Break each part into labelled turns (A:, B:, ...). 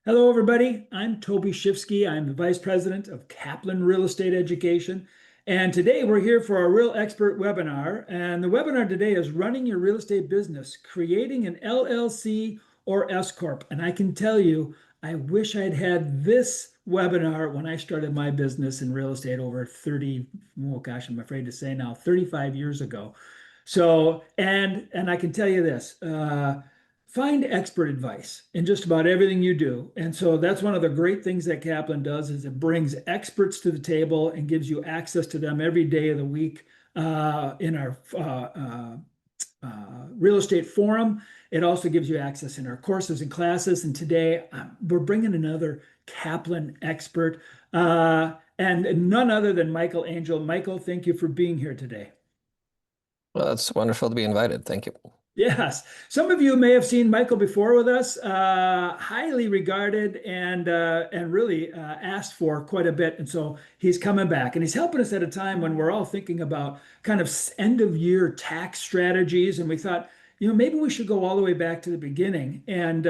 A: Hello, everybody. I'm Toby Shifsky. I'm the Vice President of Kaplan Real Estate Education. And today we're here for our Real Expert webinar. And the webinar today is running your real estate business, creating an LLC or S Corp. And I can tell you, I wish I'd had this webinar when I started my business in real estate over 30, oh gosh, I'm afraid to say now, 35 years ago. So, and I can tell you this, find expert advice in just about everything you do. And so that's one of the great things that Kaplan does is it brings experts to the table and gives you access to them every day of the week in our real estate forum. It also gives you access in our courses and classes. And today we're bringing another Kaplan expert and none other than Michael Angel. Michael, thank you for being here today.
B: Well, it's wonderful to be invited. Thank you.
A: Yes, some of you may have seen Michael before with us, highly regarded and really asked for quite a bit. And so he's coming back and he's helping us at a time when we're all thinking about kind of end of year tax strategies. And we thought, maybe we should go all the way back to the beginning and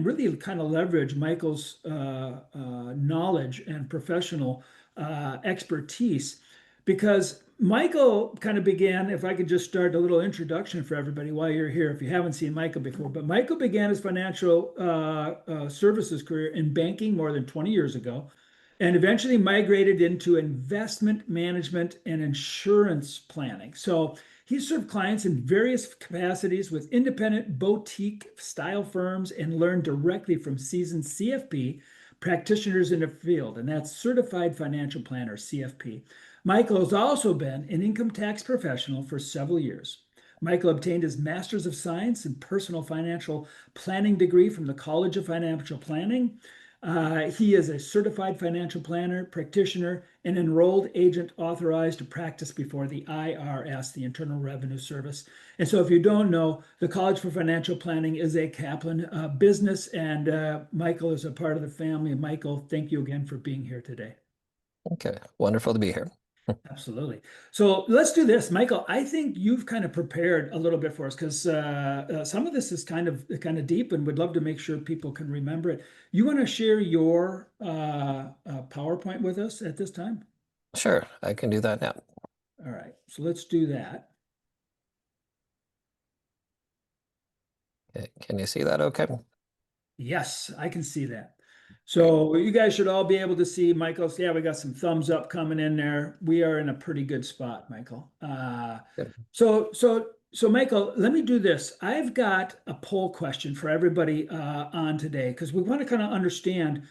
A: really kind of leverage Michael's knowledge and professional expertise because Michael kind of began, if I could just start a little introduction for everybody while you're here, if you haven't seen Michael before, but Michael began his financial services career in banking more than 20 years ago and eventually migrated into investment management and insurance planning. So he served clients in various capacities with independent boutique style firms and learned directly from seasoned CFP practitioners in the field, and that's Certified Financial Planner, CFP. Michael has also been an income tax professional for several years. Michael obtained his Master's of Science in Personal Financial Planning degree from the College of Financial Planning. He is a certified financial planner, practitioner, and enrolled agent authorized to practice before the IRS, the Internal Revenue Service. And so if you don't know, the College for Financial Planning is a Kaplan business, and Michael is a part of the family. Michael, thank you again for being here today.
B: Okay, wonderful to be here.
A: Absolutely. So let's do this, Michael. I think you've kind of prepared a little bit for us because some of this is kind of deep, and would love to make sure people can remember it. You want to share your PowerPoint with us at this time?
B: Sure, I can do that now.
A: All right, so let's do that.
B: Okay, can you see that okay?
A: Yes, I can see that. So you guys should all be able to see Michael's. Yeah, we got some thumbs up coming in there. We are in a pretty good spot, Michael. So Michael, let me do this. I've got a poll question for everybody on today because we want to kind of understand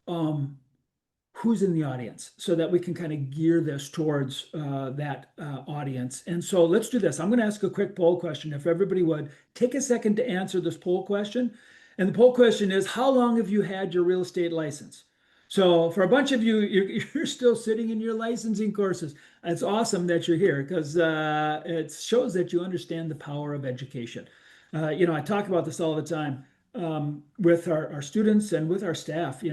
A: who's in the audience so that we can kind of gear this towards that audience. And so let's do this. I'm going to ask a quick poll question. If everybody would take a second to answer this poll question. And the poll question is, how long have you had your real estate license? So for a bunch of you, you're still sitting in your licensing courses. It's awesome that you're here because it shows that you understand the power of education. I talk about this all the time with our students and with our staff.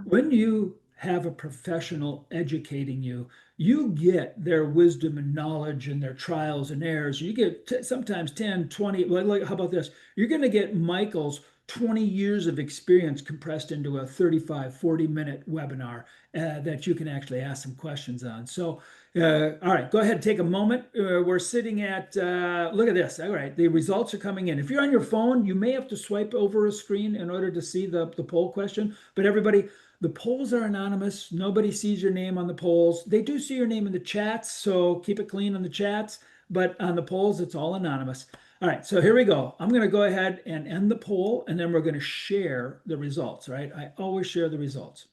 A: When you have a professional educating you, you get their wisdom and knowledge and their trials and errors. You get sometimes 10, 20, like, how about this? You're going to get Michael's 20 years of experience compressed into a 35, 40-minute webinar that you can actually ask some questions on. So, all right, go ahead, take a moment. We're sitting at, look at this. All right, the results are coming in. If you're on your phone, you may have to swipe over a screen in order to see the poll question. But everybody, the polls are anonymous. Nobody sees your name on the polls. They do see your name in the chats, so keep it clean on the chats. But on the polls, it's all anonymous. All right, so here we go. I'm going to go ahead and end the poll, and then we're going to share the results, right? I always share the results.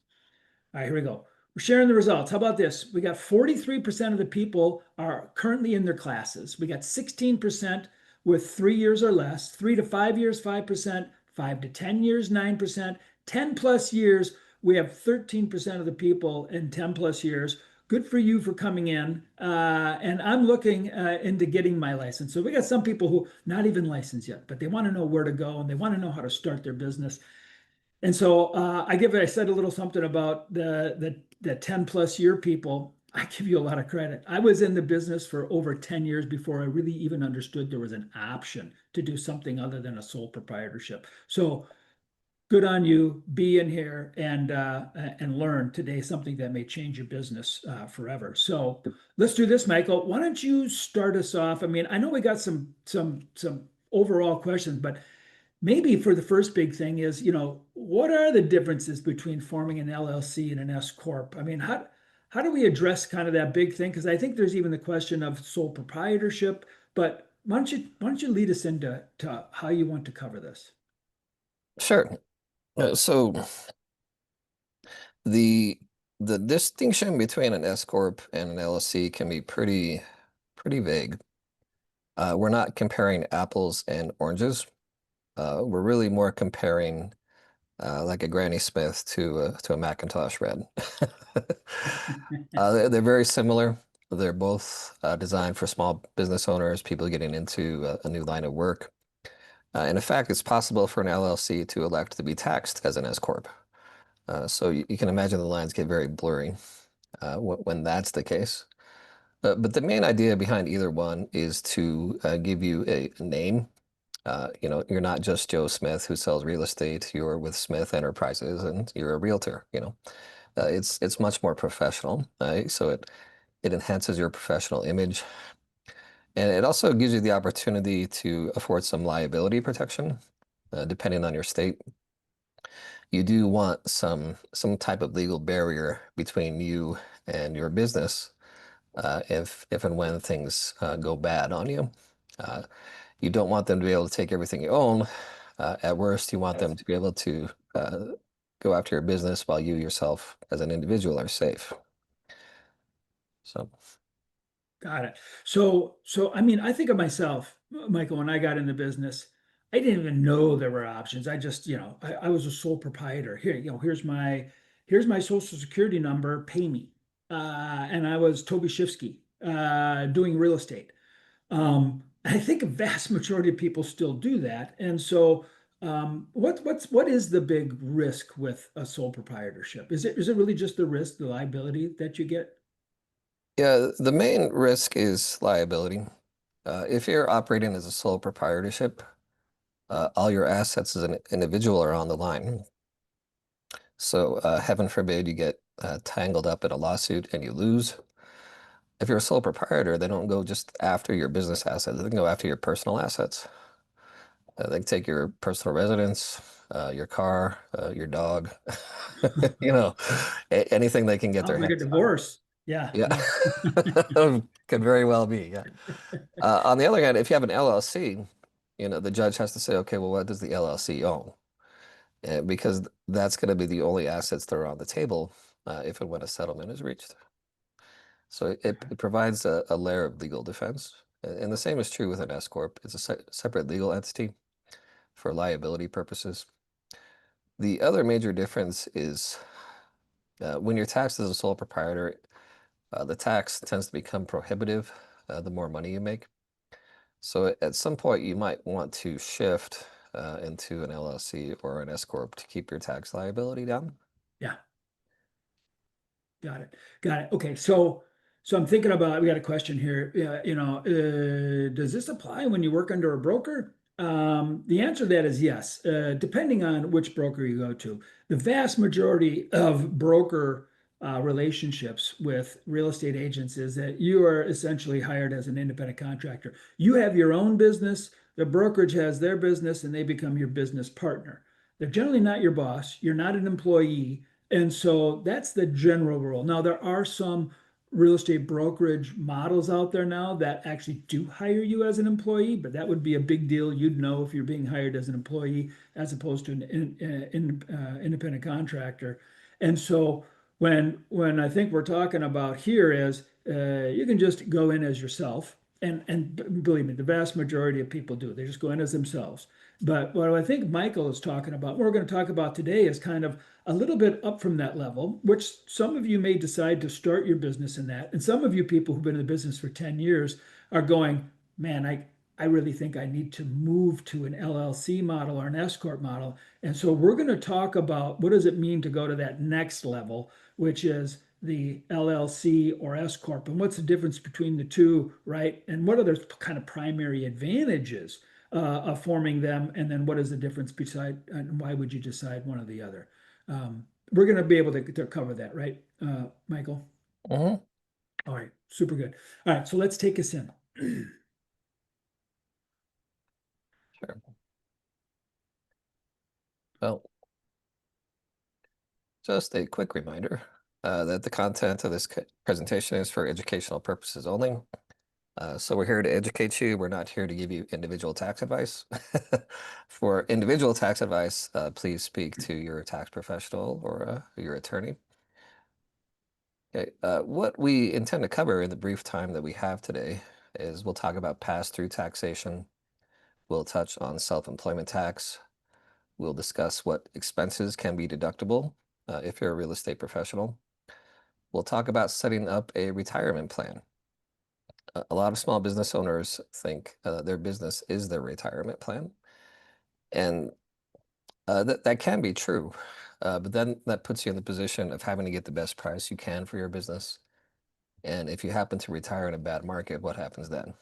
A: All right, here we go. We're sharing the results. How about this? We got 43% of the people are currently in their classes. We got 16% with 3 years or less, 3 to 5 years, 5%, 5 to 10 years, 9%, 10 plus years. We have 13% of the people in 10 plus years. Good for you for coming in. And I'm looking into getting my license. So we got some people who not even licensed yet, but they want to know where to go and they want to know how to start their business. And so I said a little something about the 10 plus year people. I give you a lot of credit. I was in the business for over 10 years before I really even understood there was an option to do something other than a sole proprietorship. So good on you. Be in here and learn today something that may change your business forever. So let's do this, Michael. Why don't you start us off? I mean, I know we got some overall questions, but maybe for the first big thing is, what are the differences between forming an LLC and an S Corp? I mean, how do we address kind of that big thing? Because I think there's even the question of sole proprietorship. But why don't you lead us into how you want to cover this?
B: Sure. So the the distinction between an S Corp and an LLC can be pretty vague. We're not comparing apples and oranges. We're really more comparing like a Granny Smith to a Macintosh Red. They're very similar. They're both designed for small business owners, people getting into a new line of work. And in fact, it's possible for an LLC to elect to be taxed as an S Corp. So you can imagine the lines get very blurry when that's the case. But the main idea behind either one is to give you a name. You're not just Joe Smith who sells real estate. You're with Smith Enterprises and you're a realtor. It's much more professional. So it enhances your professional image. And it also gives you the opportunity to afford some liability protection, depending on your state. You do want some type of legal barrier between you and your business if and when things go bad on you. Uh, you don't want them to be able to take everything you own. At worst, you want them to be able to go after your business while you yourself as an individual are safe. So,
A: Got it. So I mean, I think of myself, Michael, when I got into business, I didn't even know there were options. I just, I was a sole proprietor. Here, here's my social security number, pay me. And I was Toby Shifsky, doing real estate. I think a vast majority of people still do that. And so what is the big risk with a sole proprietorship? Is it really just the risk, the liability that you get?
B: yeah, the main risk is liability. If you're operating as a sole proprietorship, all your assets as an individual are on the line. So, heaven forbid you get tangled up in a lawsuit and you lose. If you're a sole proprietor, they don't go just after your business assets, they can go after your personal assets. They can take your personal residence, your car, your dog, you know, anything they can get
A: Sounds
B: their
A: like a
B: hands on.
A: divorce. Yeah,
B: Yeah,
A: yeah.
B: could very well be. Yeah. On the other hand, if you have an LLC, the judge has to say, okay, well, what does the LLC own? Because that's going to be the only assets that are on the table if and when a settlement is reached. So it provides a layer of legal defense. And the same is true with an S Corp. It's a separate legal entity for liability purposes. The other major difference is when you're taxed as a sole proprietor, the tax tends to become prohibitive the more money you make. So at some point, you might want to shift into an LLC or an S Corp to keep your tax liability down.
A: Yeah. Got it. Got it. Okay. So I'm thinking about, we got a question here. Does this apply when you work under a broker? The answer to that is yes, depending on which broker you go to. The vast majority of broker relationships with real estate agents is that you are essentially hired as an independent contractor. You have your own business, the brokerage has their business, and they become your business partner. They're generally not your boss. You're not an employee. And so that's the general rule. Now, there are some real estate brokerage models out there now that actually do hire you as an employee, but that would be a big deal. You'd know if you're being hired as an employee as opposed to an independent contractor. And so when I think we're talking about here is you can just go in as yourself. And believe me, the vast majority of people do. They just go in as themselves. But what I think Michael is talking about, what we're going to talk about today is kind of a little bit up from that level, which some of you may decide to start your business in that. And some of you people who've been in the business for 10 years are going, man, I really think I need to move to an LLC model or an S Corp model. And so we're going to talk about what does it mean to go to that next level, which is the LLC or S Corp, and what's the difference between the two, right? And what are their kind of primary advantages of forming them, and then what is the difference beside, and why would you decide one or the other? We're going to be able to cover that, right, Michael?
B: Hmm.
A: All right, super good. All right, so let's take us in.
B: Sure. Well, just a quick reminder that the content of this presentation is for educational purposes only. So we're here to educate you. We're not here to give you individual tax advice. For individual tax advice, please speak to your tax professional or your attorney. Okay, what we intend to cover in the brief time that we have today is we'll talk about pass-through taxation. We'll touch on self-employment tax. We'll discuss what expenses can be deductible if you're a real estate professional. We'll talk about setting up a retirement plan. A lot of small business owners think their business is their retirement plan, and that can be true. But then that puts you in the position of having to get the best price you can for your business. And if you happen to retire in a bad market, what happens then?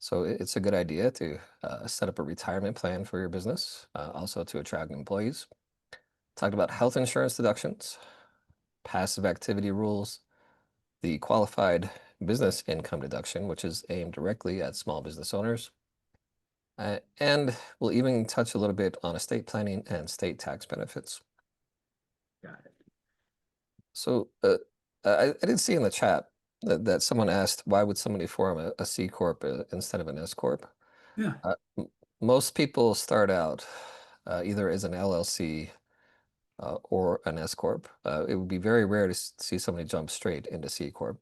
B: So it's a good idea to set up a retirement plan for your business, also to attract employees. Talked about health insurance deductions, passive activity rules, the qualified business income deduction, which is aimed directly at small business owners. And we'll even touch a little bit on estate planning and state tax benefits.
A: Got it.
B: So I did see in the chat that someone asked, why would somebody form a C Corp instead of an S Corp?
A: Yeah.
B: Most people start out either as an LLC or an S Corp. It would be very rare to see somebody jump straight into C Corp.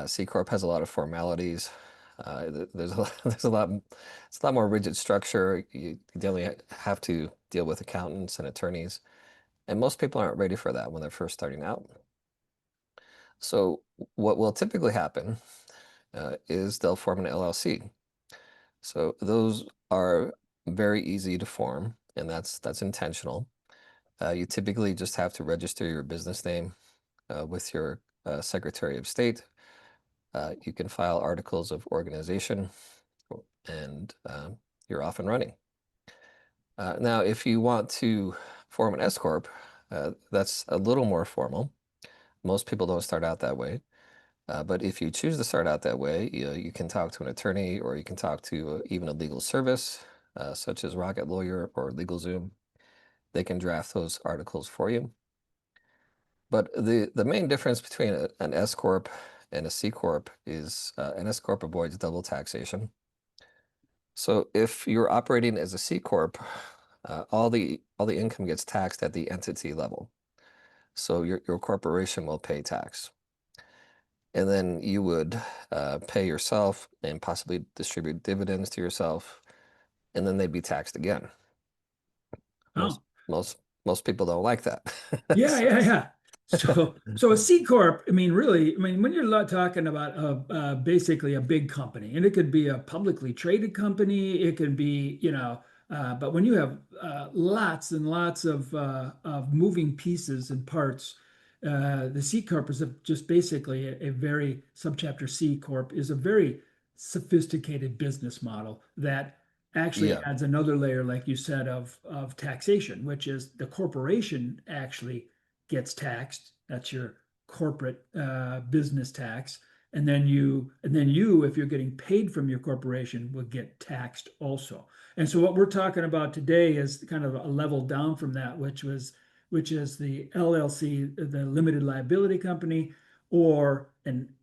B: C Corp has a lot of formalities. There's a lot, it's a lot more rigid structure. You definitely have to deal with accountants and attorneys, and most people aren't ready for that when they're first starting out. So what will typically happen is they'll form an LLC. So those are very easy to form, and that's intentional. You typically just have to register your business name with your Secretary of State. You can file articles of organization, and you're off and running. Now, if you want to form an S Corp, that's a little more formal. Most people don't start out that way. But if you choose to start out that way, you can talk to an attorney, or you can talk to even a legal service, such as Rocket Lawyer or LegalZoom. They can draft those articles for you. But the main difference between an S Corp and a C Corp is an S Corp avoids double taxation. So if you're operating as a C Corp, all the income gets taxed at the entity level. So your corporation will pay tax. And then you would pay yourself and possibly distribute dividends to yourself, and then they'd be taxed again. Most
A: Oh.
B: most people don't like that.
A: Yeah,
B: So,
A: yeah, yeah. So a C corp, I mean, really, I mean, when you're talking about basically a big company, and it could be a publicly traded company, it could be, but when you have lots and lots of moving pieces and parts, the C corp is just basically a very subchapter C corp is a very sophisticated business model that actually
B: yeah,
A: adds another layer, like you said, of taxation, which is the corporation actually gets taxed. That's your corporate business tax. And then you, if you're getting paid from your corporation, will get taxed also. And so what we're talking about today is kind of a level down from that, which is the LLC, the limited liability company, or an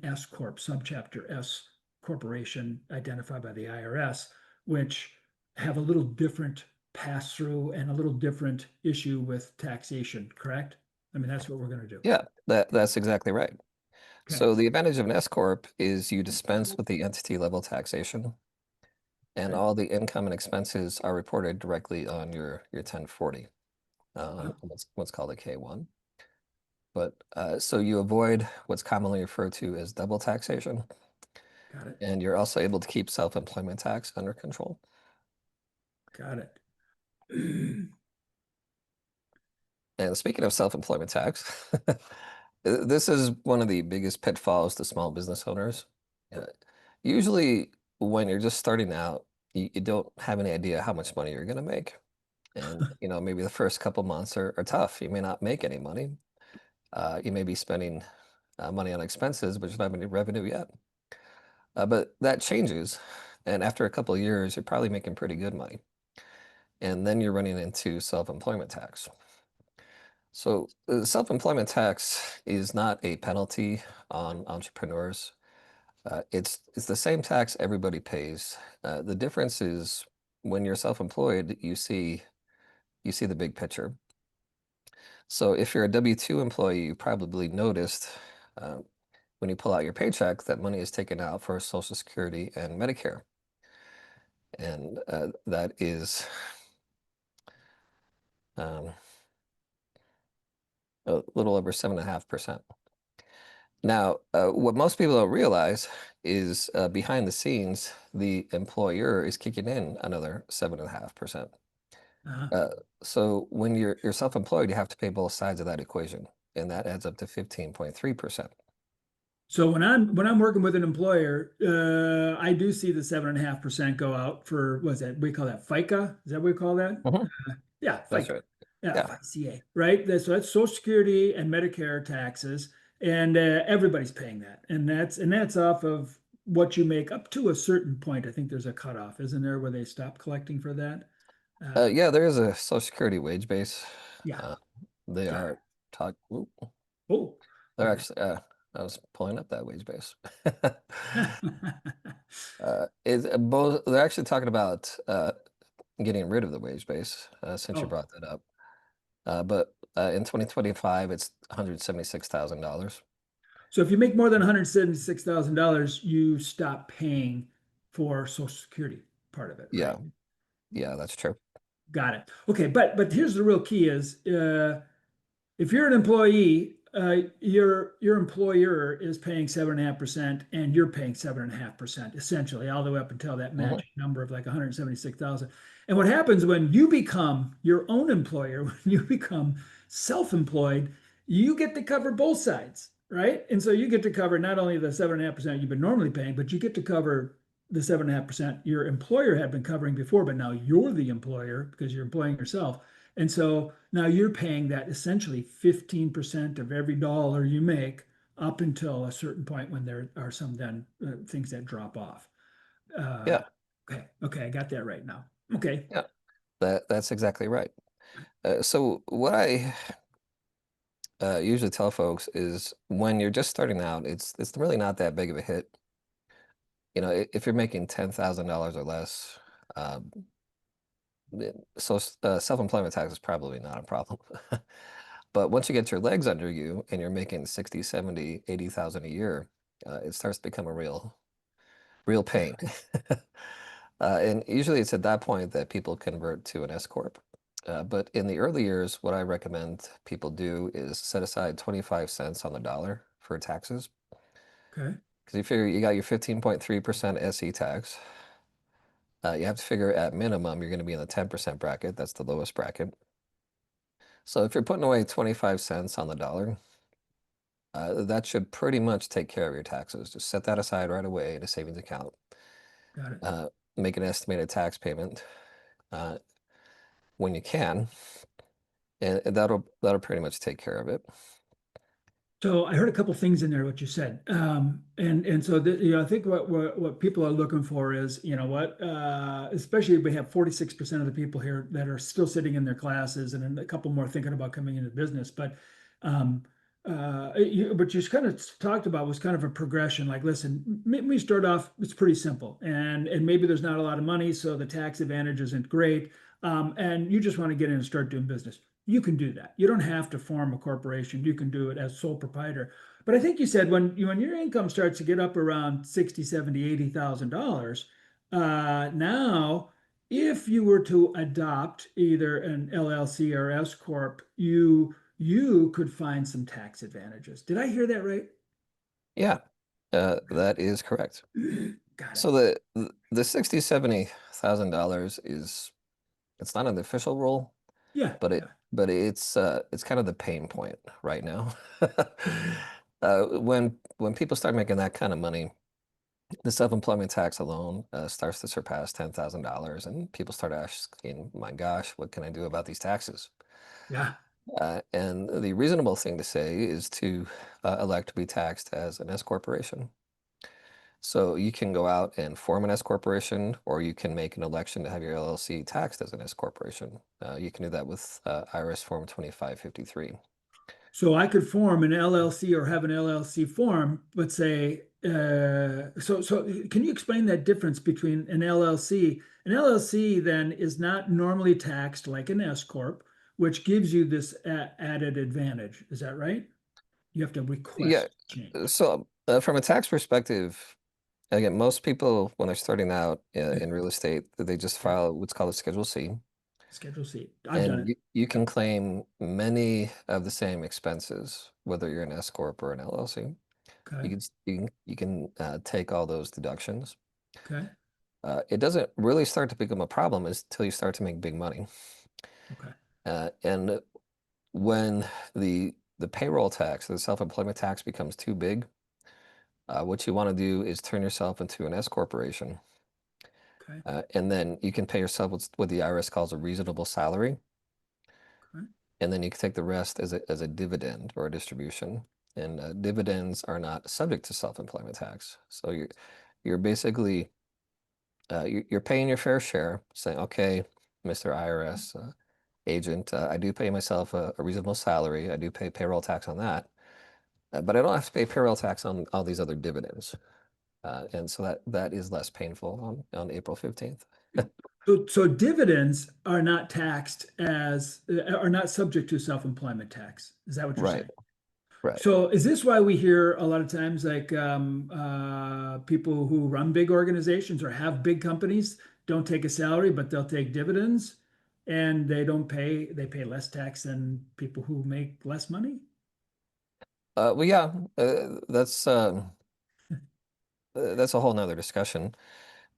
A: S corp, subchapter S corporation identified by the IRS, which have a little different pass through and a little different issue with taxation, correct? I mean, that's what we're going to do.
B: yeah, that's exactly right.
A: Okay.
B: So the advantage of an S Corp is you dispense with the entity level taxation, and
A: Okay.
B: all the income and expenses are reported directly on your 1040,
A: Wow.
B: what's called a K1. But so you avoid what's commonly referred to as double taxation,
A: Got it.
B: and you're also able to keep self-employment tax under control.
A: Got it.
B: And speaking of self-employment tax, this is one of the biggest pitfalls to small business owners. Uh, Usually, when you're just starting out, you don't have any idea how much money you're going to make. And, maybe the first couple months are tough. You may not make any money. You may be spending money on expenses, but you don't have any revenue yet. But that changes. And after a couple of years, you're probably making pretty good money. And then you're running into self-employment tax. So self-employment tax is not a penalty on entrepreneurs. It's the same tax everybody pays. The difference is when you're self-employed, you see the big picture. So if you're a W-2 employee, you probably noticed uh, when you pull out your paycheck that money is taken out for Social Security and Medicare, and that is um, a little over 7.5%. Now, what most people don't realize is behind the scenes, the employer is kicking in another 7.5%.
A: Uh,
B: Uh, so when you're self-employed, you have to pay both sides of that equation, and that adds up to 15.3%.
A: so when I'm working with an employer, I do see the 7.5% go out for what's that? We call that FICA. Is that what we call that?
B: Mhm.
A: Yeah,
B: That's
A: FICA.
B: right.
A: Yeah,
B: Yeah.
A: FICA, right? So that's Social Security and Medicare taxes, and everybody's paying that, and that's off of what you make up to a certain point. I think there's a cutoff, isn't there, where they stop collecting for that?
B: Yeah, there is a Social Security wage base.
A: Yeah,
B: Uh, they
A: got
B: are taught.
A: Oh,
B: They're
A: okay.
B: actually. I was pulling up that wage base. Is both? They're actually talking about getting rid of the wage base since you
A: Oh,
B: brought that up. But in 2025, it's $176,000.
A: so if you make more than $176,000, you stop paying for Social Security part of it, right?
B: Yeah, yeah, that's true.
A: Got it. Okay, but here's the real key is if you're an employee, your employer is paying 7.5%, and you're paying 7.5%, essentially, all the way up until that
B: Hmm.
A: magic number of like 176,000. And what happens when you become your own employer, when you become self-employed, you get to cover both sides, right? And so you get to cover not only the 7.5% you've been normally paying, but you get to cover the 7.5% your employer had been covering before, but now you're the employer because you're employing yourself. And so now you're paying that essentially 15% of every dollar you make up until a certain point when there are some then things that drop off. Uh,
B: Yeah,
A: okay, I got that right now. Okay,
B: yeah, that's exactly right. So what I usually tell folks is when you're just starting out, it's really not that big of a hit. If you're making $10,000 or less, um, so self-employment tax is probably not a problem. But once you get your legs under you and you're making 60, 70, 80,000 a year, it starts to become a real pain. And usually it's at that point that people convert to an S Corp. But in the early years, what I recommend people do is set aside 25 cents on the dollar for taxes.
A: okay,
B: Because you figure you got your 15.3% SE tax. You have to figure at minimum you're going to be in the 10% bracket. That's the lowest bracket. So if you're putting away 25 cents on the dollar, that should pretty much take care of your taxes. Just set that aside right away in a savings account.
A: got it.
B: Uh, make an estimated tax payment uh, when you can, and that'll pretty much take care of it.
A: So I heard a couple things in there what you said, and so I think what people are looking for is what, especially we have 46% of the people here that are still sitting in their classes, and then a couple more thinking about coming into business. But um, what you kind of talked about was kind of a progression. Like, listen, maybe we start off, it's pretty simple, and maybe there's not a lot of money, so the tax advantage isn't great, and you just want to get in and start doing business. You can do that. You don't have to form a corporation. You can do it as sole proprietor. But I think you said when your income starts to get up around 60, 70, $80,000, now if you were to adopt either an LLC or S Corp, you could find some tax advantages. Did I hear that right?
B: Yeah, that is correct.
A: Got it.
B: So the 60, $70,000 is it's not an official rule,
A: Yeah,
B: but
A: yeah.
B: it's kind of the pain point right now. When people start making that kind of money, the self-employment tax alone starts to surpass $10,000, and people start asking, "My gosh, what can I do about these taxes?"
A: Yeah.
B: And the reasonable thing to say is to elect to be taxed as an S corporation. So you can go out and form an S corporation, or you can make an election to have your LLC taxed as an S corporation. You can do that with IRS Form 2553.
A: So I could form an LLC or have an LLC form, but say, so can you explain that difference between an LLC? An LLC then is not normally taxed like an S Corp, which gives you this added advantage. Is that right? You have to
B: Yeah.
A: request change.
B: So from a tax perspective, again, most people when they're starting out in real estate, they just
A: Yeah.
B: file what's called a Schedule C,
A: Schedule C. I've done
B: and
A: it.
B: you can
A: Yep.
B: claim many of the same expenses, whether you're an S corp or an LLC.
A: Okay.
B: You can take all those deductions.
A: Okay.
B: It doesn't really start to become a problem until you start to make big money.
A: Okay.
B: And when the payroll tax, the self-employment tax becomes too big, what you want to do is turn yourself into an S corporation.
A: Okay.
B: And then you can pay yourself what the IRS calls a reasonable salary.
A: Okay.
B: And then you can take the rest as a dividend or a distribution. And dividends are not subject to self-employment tax. So you're basically you're paying your fair share, saying, okay, Mr. IRS agent, I do pay myself a reasonable salary. I do pay payroll tax on that, but I don't have to pay payroll tax on all these other dividends. And so that is less painful on April 15th.
A: So dividends are not taxed as are not subject to self-employment tax. Is that what you're
B: Right,
A: saying?
B: right.
A: So is this why we hear a lot of times like people who run big organizations or have big companies don't take a salary, but they'll take dividends and they pay less tax than people who make less money?
B: Well, yeah, that's a whole nother discussion.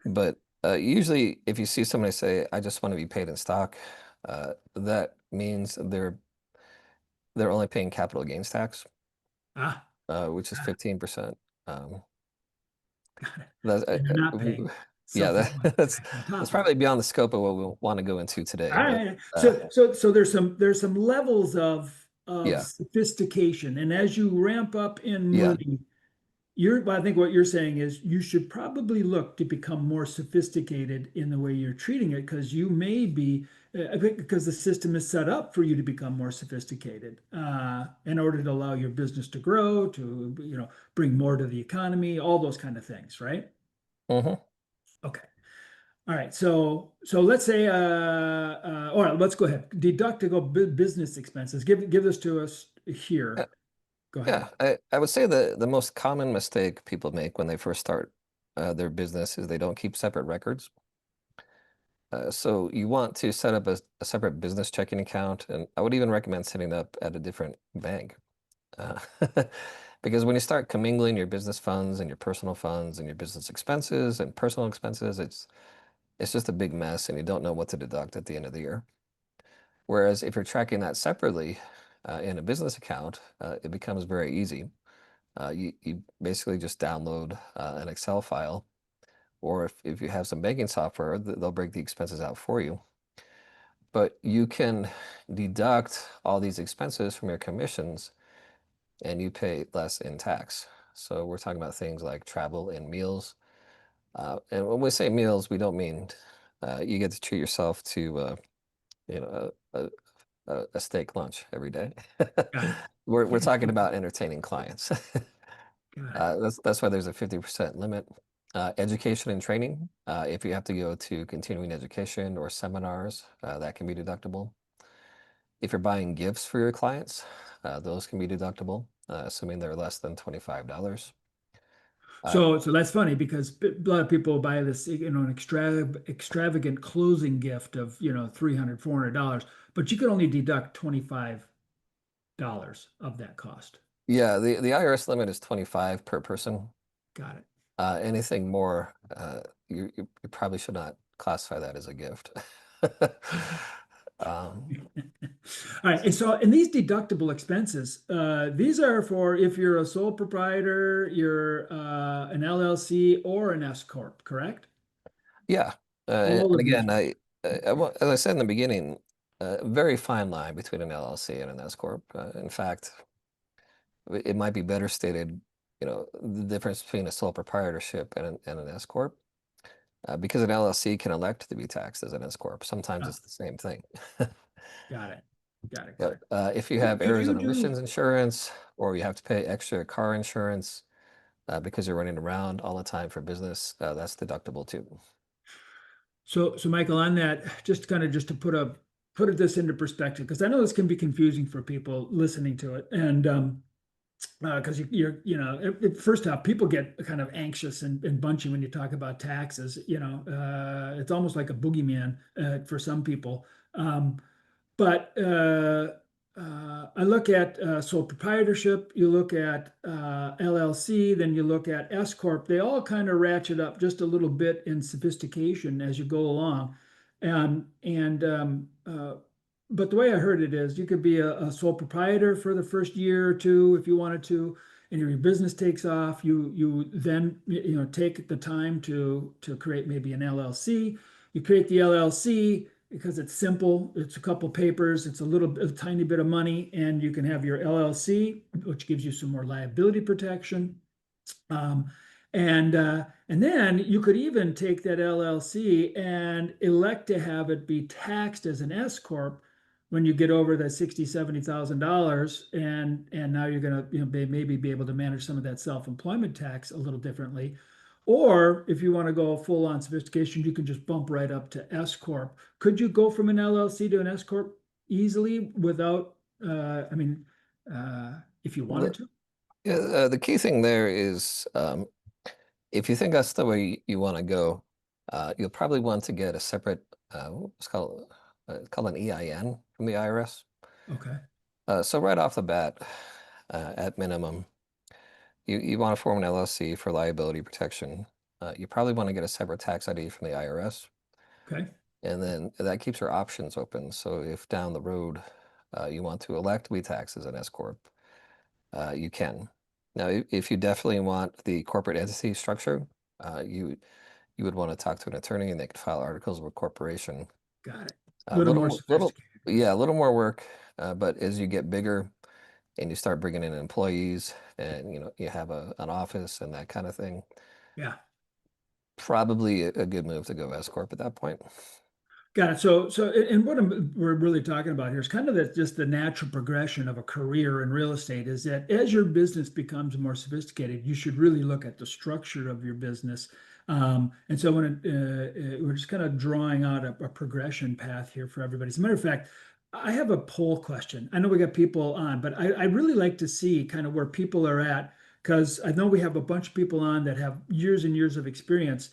B: But usually, if you see somebody say, "I just want to be paid in stock," that means they're only paying capital gains tax,
A: Ah,
B: which is
A: got it,
B: 15%. Um,
A: got it.
B: that's,
A: And they're not paying
B: yeah,
A: self-employment
B: that's
A: tax on
B: that's
A: top of it.
B: probably beyond the scope of what we want to go into
A: All
B: today. But
A: right. So there's some levels of
B: yeah,
A: sophistication, and as you ramp up in
B: yeah,
A: money, well, I think what you're saying is you should probably look to become more sophisticated in the way you're treating it because you may be, I think because the system is set up for you to become more sophisticated in order to allow your business to grow, to bring more to the economy, all those kind of things, right?
B: hmm
A: Okay. All right. So let's say, all right, let's go ahead. Deductible business expenses. Give this to us here. Go ahead.
B: yeah. I would say the most common mistake people make when they first start their business is they don't keep separate records. So you want to set up a separate business checking account, and I would even recommend setting up at a different bank. Uh, because when you start commingling your business funds and your personal funds and your business expenses and personal expenses, it's just a big mess, and you don't know what to deduct at the end of the year. Whereas if you're tracking that separately in a business account, it becomes very easy. You basically just download an Excel file, or if you have some banking software, they'll break the expenses out for you. But you can deduct all these expenses from your commissions and you pay less in tax. So we're talking about things like travel and meals. And when we say meals, we don't mean you get to treat yourself to a steak lunch every day.
A: Got it.
B: We're talking about entertaining clients.
A: Got it.
B: That's why there's a 50% limit. Education and training. If you have to go to continuing education or seminars, that can be deductible. If you're buying gifts for your clients, those can be deductible, assuming they're less than $25. Uh,
A: So that's funny because a lot of people buy this, an extravagant closing gift of, 300, $400, but you could only deduct $25 of that cost.
B: yeah, the IRS limit is 25 per person.
A: Got it.
B: Anything more, you probably should not classify that as a gift. Um,
A: All All right, and so and these deductible expenses, these are for if you're a sole proprietor, you're an LLC or an S Corp, correct?
B: Yeah.
A: All
B: And
A: of these.
B: again, as I said in the beginning, very fine line between an LLC and an S Corp. In fact, it might be better stated, the difference between a sole proprietorship and an S Corp. Because an LLC can elect to be taxed as an S Corp. Sometimes
A: Ah,
B: it's the same thing.
A: got it. Got it. Got
B: Yep.
A: it.
B: If you have
A: Could
B: errors
A: you
B: and
A: do
B: omissions insurance, or you have to pay extra car insurance because you're running around all the time for business, that's deductible too.
A: so Michael, on that, just kind of just to put this into perspective, because I know this can be confusing for people listening to it. And because first off, people get kind of anxious and bunchy when you talk about taxes. It's almost like a boogeyman for some people. Um, but I look at sole proprietorship, you look at LLC, then you look at S Corp. They all kind of ratchet up just a little bit in sophistication as you go along. And but the way I heard it is you could be a sole proprietor for the first year or two if you wanted to, and your business takes off. You then take the time to create maybe an LLC. You create the LLC because it's simple. It's a couple papers. It's a tiny bit of money, and you can have your LLC, which gives you some more liability protection. Um, and then you could even take that LLC and elect to have it be taxed as an S corp when you get over the 60, $70,000, and now you're gonna maybe be able to manage some of that self-employment tax a little differently. Or if you want to go full on sophistication, you can just bump right up to S corp. Could you go from an LLC to an S corp easily without? I mean, if you wanted
B: The,
A: to.
B: yeah, the key thing there is if you think that's the way you want to go, you'll probably want to get a separate, it's called an EIN from the IRS.
A: Okay.
B: So right off the bat, at minimum, you want to form an LLC for liability protection. You probably want to get a separate tax ID from the IRS,
A: Okay.
B: and then that keeps your options open. So if down the road you want to elect to be taxed as an S corp, you can. Now, if you definitely want the corporate entity structure, you would want to talk to an attorney, and they could file articles of incorporation.
A: Got it. A
B: A
A: little more
B: little,
A: sophisticated.
B: yeah, a little more work. But as you get bigger and you start bringing in employees, and you have an office and that kind of thing,
A: Yeah.
B: probably a good move to go S corp at that point.
A: Got it. And what we're really talking about here is kind of just the natural progression of a career in real estate is that as your business becomes more sophisticated, you should really look at the structure of your business. And so we're just kind of drawing out a progression path here for everybody. As a matter of fact, I have a poll question. I know we got people on, but I'd really like to see kind of where people are at because I know we have a bunch of people on that have years and years of experience.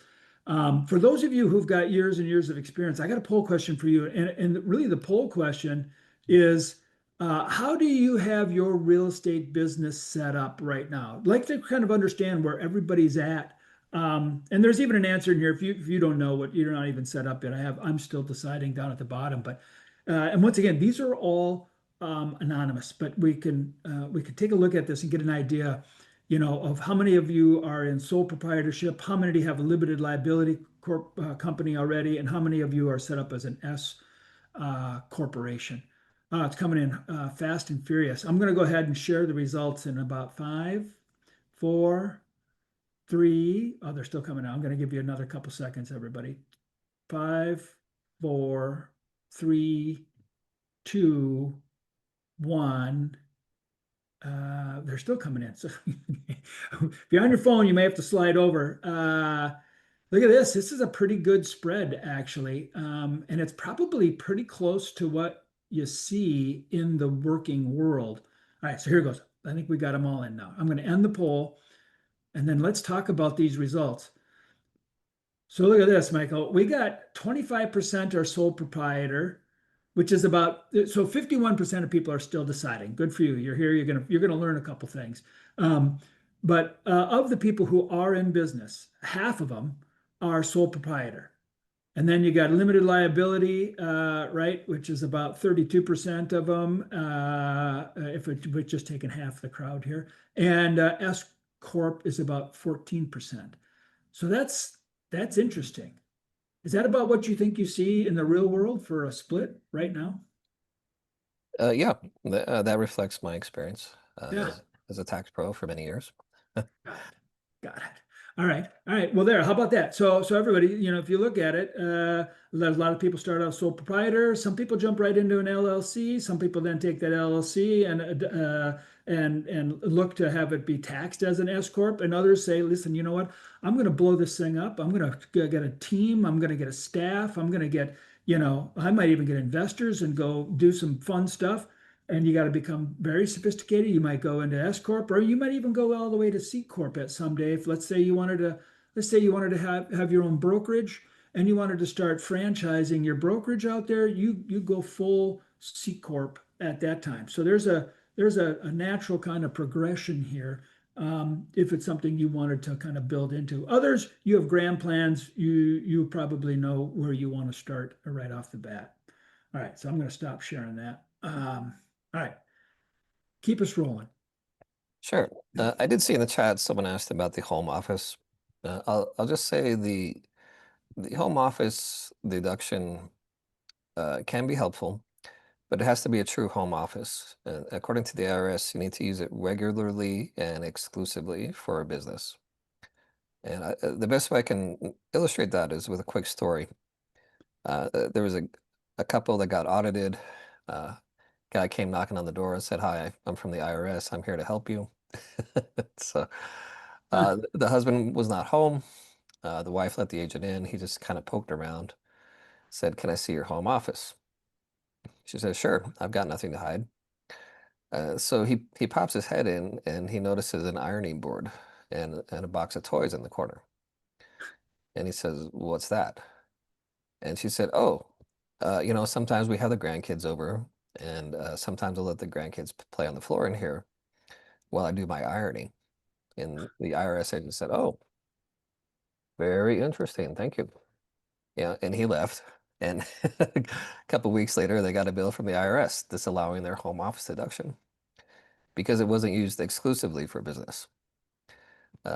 A: For those of you who've got years and years of experience, I got a poll question for you. And really, the poll question is how do you have your real estate business set up right now? I'd like to kind of understand where everybody's at. And there's even an answer in here if you don't know what you're not even set up yet. I'm still deciding down at the bottom. But and once again, these are all anonymous, but we can take a look at this and get an idea of how many of you are in sole proprietorship, how many have a limited liability company already, and how many of you are set up as an S corporation. It's coming in fast and furious. I'm going to go ahead and share the results in about 5, 4, 3. Oh, they're still coming out. I'm going to give you another couple seconds, everybody. 5, 4, 3, 2, 1. They're still coming in. So if you're on your phone, you may have to slide over. Look at this. This is a pretty good spread, actually. And it's probably pretty close to what you see in the working world. All right, so here goes. I think we got them all in now. I'm going to end the poll, and then let's talk about these results. So look at this, Michael. We got 25% are sole proprietor, which is about so 51% of people are still deciding. Good for you. You're here. You're gonna learn a couple things. But of the people who are in business, half of them are sole proprietor. And then you got limited liability, right, which is about 32% of them, if we're just taking half the crowd here. And S Corp is about 14%. So that's interesting. Is that about what you think you see in the real world for a split right now?
B: Yeah, that reflects my experience
A: Yeah.
B: as a tax pro for many years.
A: Got it. Got it. All right. All right. Well, there. How about that? So everybody, if you look at it, a lot of people start out sole proprietor. Some people jump right into an LLC. Some people then take that LLC and look to have it be taxed as an S corp. And others say, listen, you know what? I'm going to blow this thing up. I'm going to get a team. I'm going to get a staff. I'm going to get, I might even get investors and go do some fun stuff, and you got to become very sophisticated. You might go into S corp, or you might even go all the way to C corp at someday. If let's say you wanted to have your own brokerage and you wanted to start franchising your brokerage out there, you go full C corp at that time. So there's a natural kind of progression here. If it's something you wanted to kind of build into. Others, you have grand plans. You probably know where you want to start right off the bat. All right, so I'm going to stop sharing that. All right, keep us rolling.
B: Sure. I did see in the chat someone asked about the home office. I'll just say the home office deduction can be helpful, but it has to be a true home office. According to the IRS, you need to use it regularly and exclusively for a business. And the best way I can illustrate that is with a quick story. There was a couple that got audited. Guy came knocking on the door and said, "Hi, I'm from the IRS. I'm here to help you." So the husband was not home. The wife let the agent in. He just kind of poked around, said, "Can I see your home office?" She said, "Sure, I've got nothing to hide." So he pops his head in and he notices an ironing board and a box of toys in the corner. And he says, "What's that?" And she said, "Oh, sometimes we have the grandkids over, and sometimes I'll let the grandkids play on the floor in here while I do my ironing." And the IRS agent said, "Oh, very interesting. Thank you." Yeah, and he left. And a couple weeks later, they got a bill from the IRS disallowing their home office deduction because it wasn't used exclusively for business.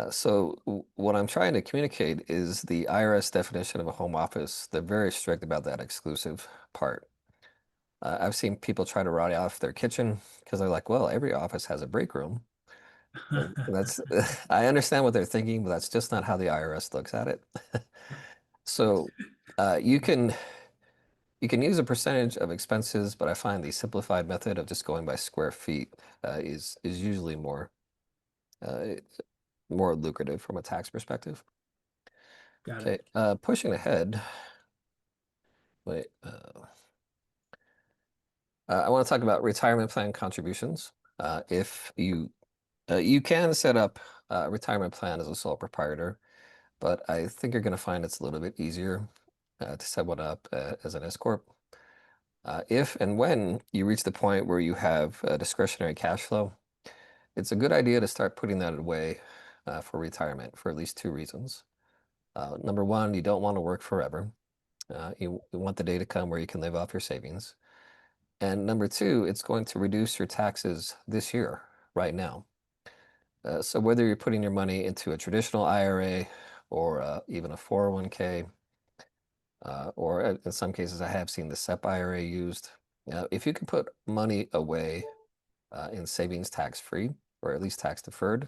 B: So what I'm trying to communicate is the IRS definition of a home office. They're very strict about that exclusive part. I've seen people try to write off their kitchen because they're like, well, every office has a break room. And that's, I understand what they're thinking, but that's just not how the IRS looks at it. So uh, you can you can use a percentage of expenses, but I find the simplified method of just going by square feet is usually uh, more lucrative from a tax perspective.
A: Got
B: Okay,
A: it.
B: pushing ahead. Wait, I want to talk about retirement plan contributions. If you can set up a retirement plan as a sole proprietor, but I think you're going to find it's a little bit easier to set one up as an S corp. If and when you reach the point where you have discretionary cash flow, it's a good idea to start putting that away for retirement for at least two reasons. Number one, you don't want to work forever. You want the day to come where you can live off your savings. And number two, it's going to reduce your taxes this year, right now. So whether you're putting your money into a traditional IRA or even a 401k, or in some cases, I have seen the SEP IRA used. If you can put money away in savings tax free, or at least tax deferred,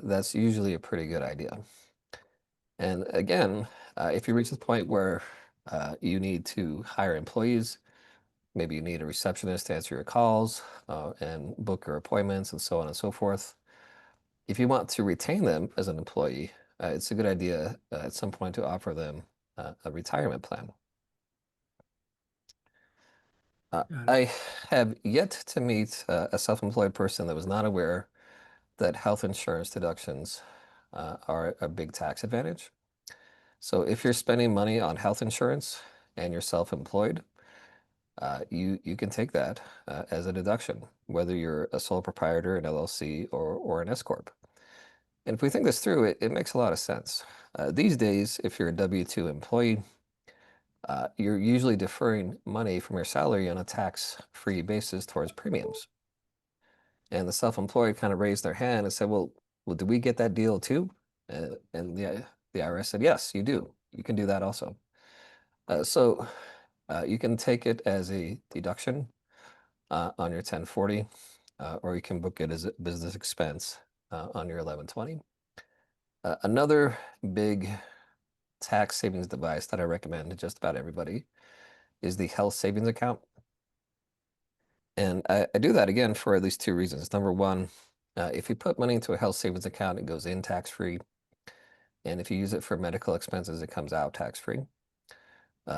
B: that's usually a pretty good idea. And again, if you reach the point where you need to hire employees, maybe you need a receptionist to answer your calls and book your appointments and so on and so forth. If you want to retain them as an employee, it's a good idea at some point to offer them a retirement plan.
A: Got it.
B: I have yet to meet a self-employed person that was not aware that health insurance deductions are a big tax advantage. So if you're spending money on health insurance and you're self-employed, you can take that as a deduction, whether you're a sole proprietor, an LLC, or an S corp. And if we think this through, it makes a lot of sense. These days, if you're a W-2 employee, you're usually deferring money from your salary on a tax-free basis towards premiums. And the self-employed kind of raised their hand and said, well, do we get that deal too? And the IRS said, yes, you do. You can do that also. So you can take it as a deduction on your 1040, or you can book it as a business expense on your 1120. Another big tax savings device that I recommend to just about everybody is the health savings account. And I do that again for at least two reasons. Number one, if you put money into a health savings account, it goes in tax-free. And if you use it for medical expenses, it comes out tax-free.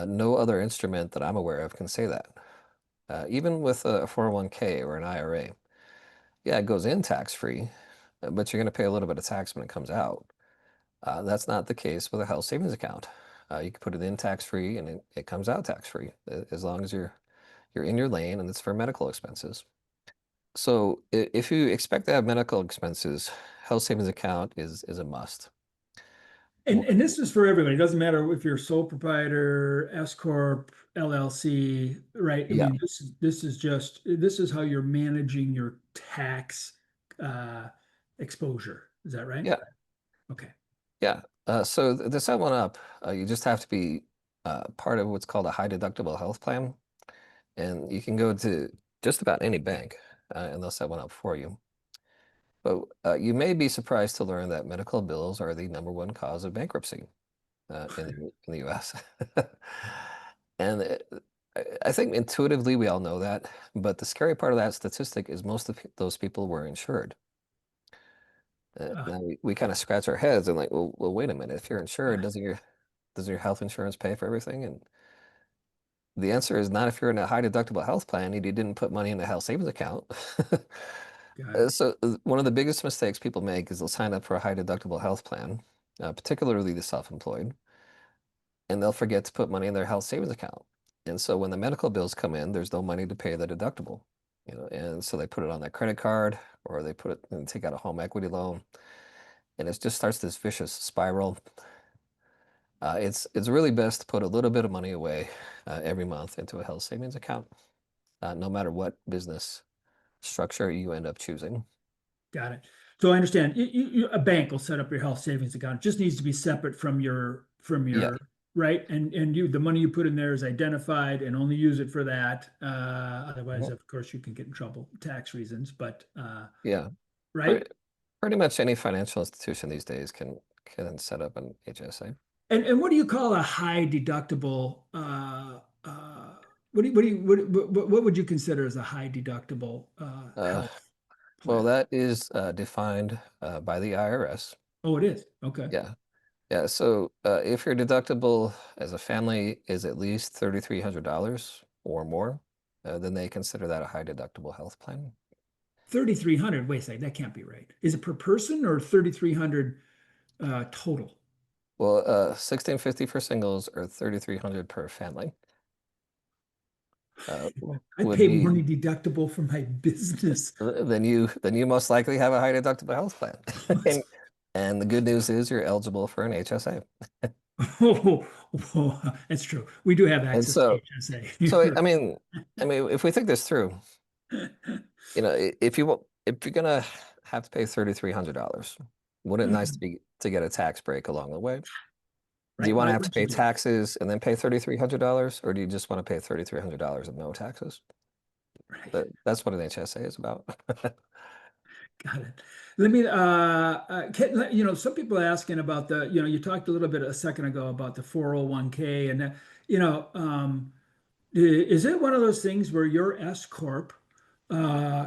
B: No other instrument that I'm aware of can say that. Even with a 401k or an IRA, yeah, it goes in tax-free, but you're going to pay a little bit of tax when it comes out. That's not the case with a health savings account. You can put it in tax-free and it comes out tax-free as long as you're in your lane and it's for medical expenses. So if you expect to have medical expenses, health savings account is a must.
A: And this is for everybody. It doesn't matter if you're sole proprietor, S Corp, LLC, right? I
B: Yeah,
A: mean, this is how you're managing your tax uh, exposure. Is that right?
B: yeah,
A: Okay.
B: yeah. So to set one up, you just have to be part of what's called a high deductible health plan, and you can go to just about any bank, and they'll set one up for you. But you may be surprised to learn that medical bills are the #1 cause of bankruptcy in the U.S. And I think intuitively we all know that, but the scary part of that statistic is most of those people were insured.
A: Uh,
B: Now we kind of scratch our heads and like, well, wait a minute. If you're insured,
A: uh,
B: does your health insurance pay for everything? And the answer is not if you're in a high deductible health plan and you didn't put money in a health savings account.
A: got it.
B: So one of the biggest mistakes people make is they'll sign up for a high deductible health plan, particularly the self-employed, and they'll forget to put money in their health savings account. And so when the medical bills come in, there's no money to pay the deductible, and so they put it on their credit card or they put it and take out a home equity loan, and it just starts this vicious spiral. It's really best to put a little bit of money away every month into a health savings account, no matter what business structure you end up choosing.
A: Got it. So I understand. A bank will set up your health savings account. It just needs to be separate from
B: Yeah.
A: your right, and the money you put in there is identified, and only use it for that. Otherwise,
B: Mhm.
A: of course, you can get in trouble, tax reasons. But
B: Yeah.
A: right,
B: Pretty much any financial institution these days can set up an HSA.
A: and what do you call a high deductible? What would you consider as a high deductible
B: Uh,
A: health
B: well,
A: plan?
B: that is defined by the IRS.
A: Oh, it is. Okay.
B: Yeah, yeah. So if your deductible as a family is at least $3,300 or more, then they consider that a high deductible health plan.
A: 3,300. Wait a second, that can't be right. Is it per person or 3,300 total?
B: Well, 1650 for singles or 3,300 per family uh,
A: I
B: would
A: pay
B: be
A: money deductible for my business.
B: then you most likely have a high deductible health plan. And and the good news is you're eligible for an HSA.
A: Oh, oh, that's true. We do have
B: And
A: access to
B: so
A: HSA.
B: so
A: You're
B: I mean if we think this through,
A: right.
B: if you're gonna have to pay $3,300, wouldn't it nice to get a tax break along the way? Do you want
A: Why
B: to have to
A: wouldn't you
B: pay
A: do that?
B: taxes and then pay $3,300, or do you just want to pay $3,300 and no taxes?
A: Right.
B: That's what an HSA is about.
A: Got it. Let me, some people are asking about you talked a little bit a second ago about the 401k and that, is it one of those things where your S Corp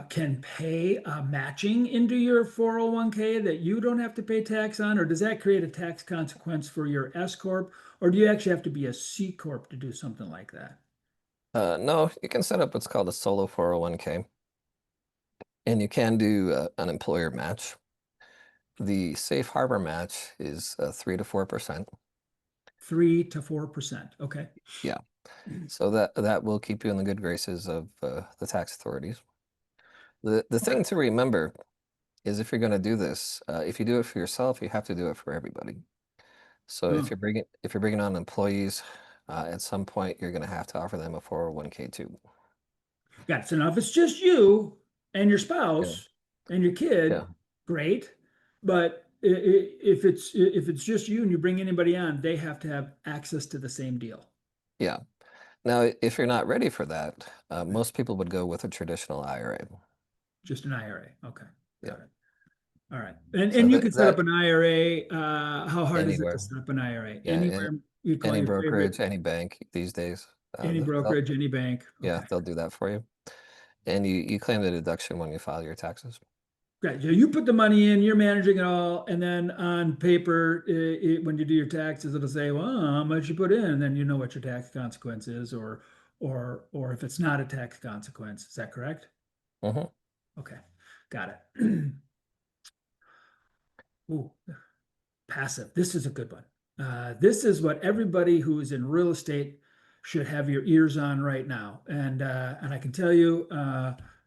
A: can pay matching into your 401k that you don't have to pay tax on, or does that create a tax consequence for your S Corp, or do you actually have to be a C Corp to do something like that?
B: No, you can set up what's called a solo 401k, and you can do an employer match. The safe harbor match is 3 to 4%.
A: 3 to 4%. Okay.
B: Yeah, so that will keep you in the good graces of the tax authorities. The
A: Okay.
B: thing to remember is if you're going to do this, if you do it for yourself, you have to do it for everybody. So
A: Oh,
B: if you're bringing on employees, at some point you're going to have to offer them a 401k too.
A: Got it. So now if it's just you and your
B: Yeah.
A: spouse and your
B: Yeah.
A: kid, great. But if it's just you and you bring anybody on, they have to have access to the same deal.
B: Yeah. Now, if you're not ready for that, most people would go with a traditional IRA.
A: Just an IRA. Okay,
B: Yeah.
A: got it. All right. And
B: So
A: and you
B: that
A: can set up
B: that
A: an IRA. How hard is it to
B: anywhere,
A: set up an IRA?
B: yeah,
A: Anywhere you call
B: any
A: your favorite,
B: brokerage, any bank these days,
A: any brokerage, any bank.
B: yeah,
A: Okay.
B: they'll do that for you. And you claim the deduction when you file your taxes.
A: Great. So you put the money in, you're managing it all, and then on paper, when you do your taxes, it'll say, "Well, how much you put in," and then you know what your tax consequence is, or if it's not a tax consequence. Is that correct?
B: Hmm.
A: Okay, got it. Ooh, passive. This is a good one. This is what everybody who is in real estate should have your ears on right now. And I can tell you,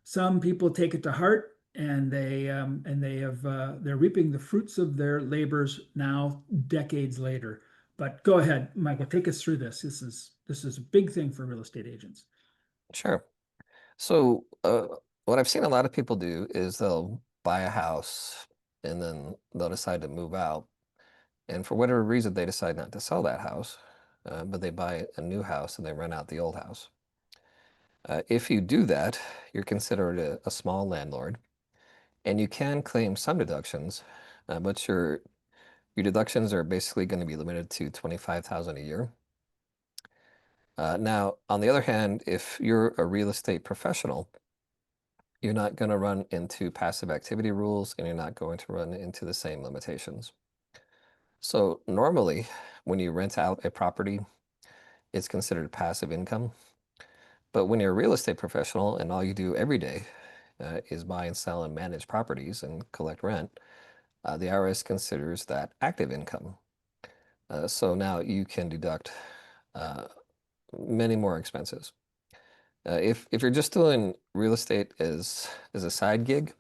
A: some people take it to heart, and they're reaping the fruits of their labors now, decades later. But go ahead, Michael, take us through this. This is a big thing for real estate agents.
B: Sure. So, what I've seen a lot of people do is they'll buy a house and then they'll decide to move out. And for whatever reason, they decide not to sell that house, but they buy a new house and they rent out the old house. If you do that, you're considered a small landlord, and you can claim some deductions, but your deductions are basically going to be limited to 25,000 a year. Now, on the other hand, if you're a real estate professional, you're not going to run into passive activity rules and you're not going to run into the same limitations. So normally, when you rent out a property, it's considered passive income. But when you're a real estate professional and all you do every day is buy and sell and manage properties and collect rent, the IRS considers that active income. So now you can deduct uh, many more expenses. If you're just doing real estate as a side gig,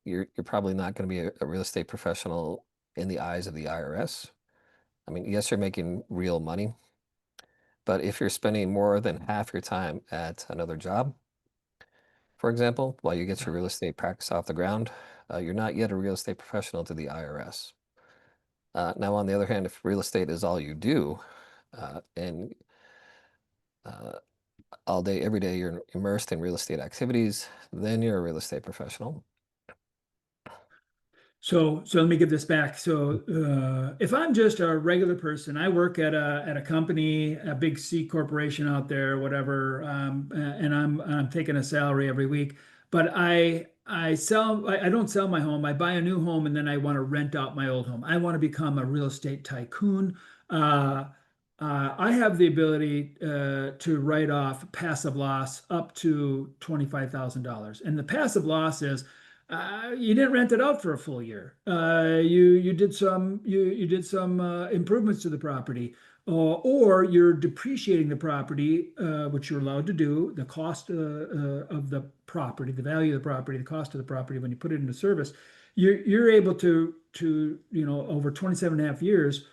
B: you're probably not going to be a real estate professional in the eyes of the IRS. I mean, yes, you're making real money, but if you're spending more than half your time at another job, for example, while you get
A: Yeah.
B: your real estate practice off the ground, you're not yet a real estate professional to the IRS. Now, on the other hand, if real estate is all you do, and uh, all day, every day, you're immersed in real estate activities, then you're a real estate professional.
A: So let me give this back. So if I'm just a regular person, I work at a company, a big C corporation out there, whatever, and I'm taking a salary every week. But I don't sell my home. I buy a new home and then I want to rent out my old home. I want to become a real estate tycoon. Uh, I have the ability to write off passive loss up to $25,000, and the passive loss is you didn't rent it out for a full year. You did some improvements to the property, or you're depreciating the property, which you're allowed to do. The cost of the property, the value of the property, the cost of the property when you put it into service, you're able to over 27 and a half years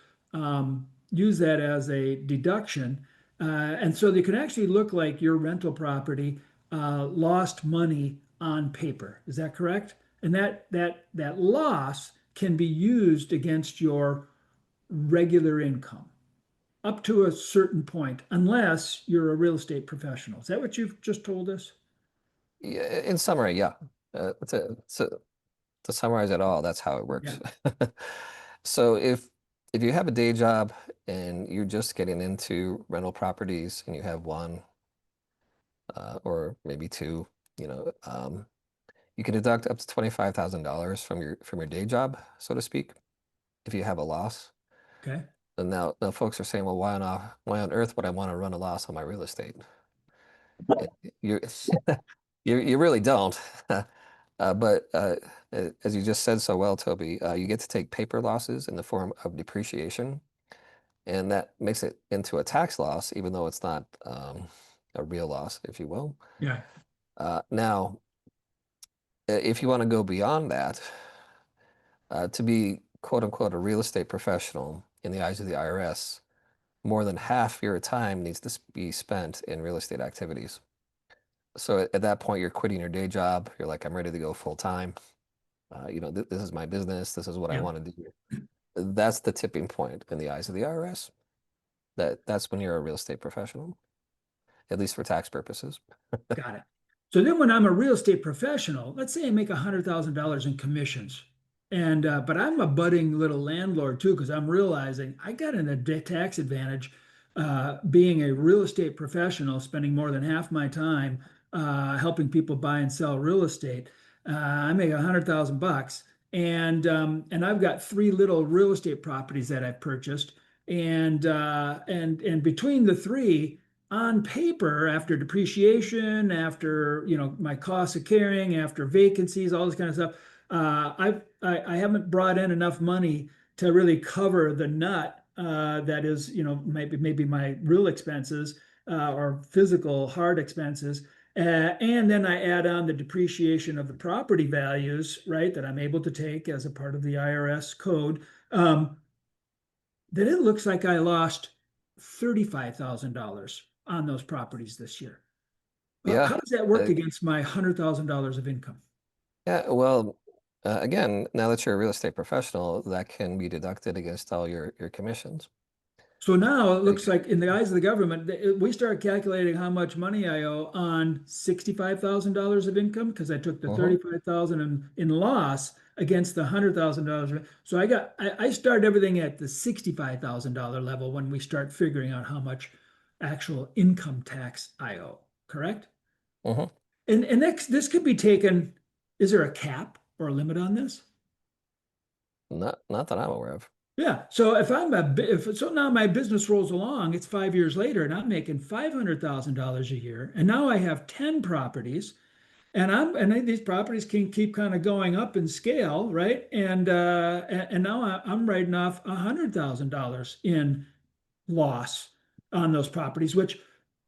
A: use that as a deduction, and so they can actually look like your rental property lost money on paper. Is that correct? And that loss can be used against your regular income up to a certain point, unless you're a real estate professional. Is that what you've just told us?
B: Yeah, in summary, yeah. To summarize it all, that's how it
A: Yeah.
B: works. So if you have a day job and you're just getting into rental properties and you have one or maybe two, you know, you can deduct up to $25,000 from your day job, so to speak, if you have a loss.
A: Okay.
B: And now folks are saying, well, why on earth would I want to run a loss on my real estate? You you really don't. But as you just said so well, Toby, you get to take paper losses in the form of depreciation, and that makes it into a tax loss, even though it's not a real loss, if you will.
A: Yeah.
B: Now, if you want to go beyond that, to be quote unquote a real estate professional in the eyes of the IRS, more than half your time needs to be spent in real estate activities. So at that point, you're quitting your day job. You're like, I'm ready to go full time. This is my business. This is what I
A: Yeah,
B: want to do. That's the tipping point in the eyes of the IRS. That's when you're a real estate professional, at least for tax purposes.
A: got it. So then when I'm a real estate professional, let's say I make $100,000 in commissions. And but I'm a budding little landlord too, because I'm realizing I got tax advantage being a real estate professional, spending more than half my time helping people buy and sell real estate. I make 100,000 bucks, and I've got three little real estate properties that I've purchased, and between the three, on paper, after depreciation, after my costs of carrying, after vacancies, all this kind of stuff, I haven't brought in enough money to really cover the nut that is maybe my real expenses or physical hard expenses. And then I add on the depreciation of the property values, right, that I'm able to take as a part of the IRS code. Then it looks like I lost $35,000 on those properties this year.
B: Yeah.
A: How does that work
B: Uh,
A: against my $100,000 of income?
B: yeah. Well, again, now that you're a real estate professional, that can be deducted against all your commissions.
A: So now it looks
B: Like,
A: like in the eyes of the government, we start calculating how much money I owe on $65,000 of income because I took the
B: mhm.
A: 35,000 in loss against the $100,000. So I start everything at the $65,000 level when we start figuring out how much actual income tax I owe, correct?
B: Mhm.
A: And this could be taken, is there a cap or a limit on this?
B: Not that I'm aware of.
A: Yeah. So if so now my business rolls along, it's 5 years later, and I'm making $500,000 a year, and now I have 10 properties, and these properties can keep kind of going up in scale, right? And now I'm writing off $100,000 in loss on those properties, which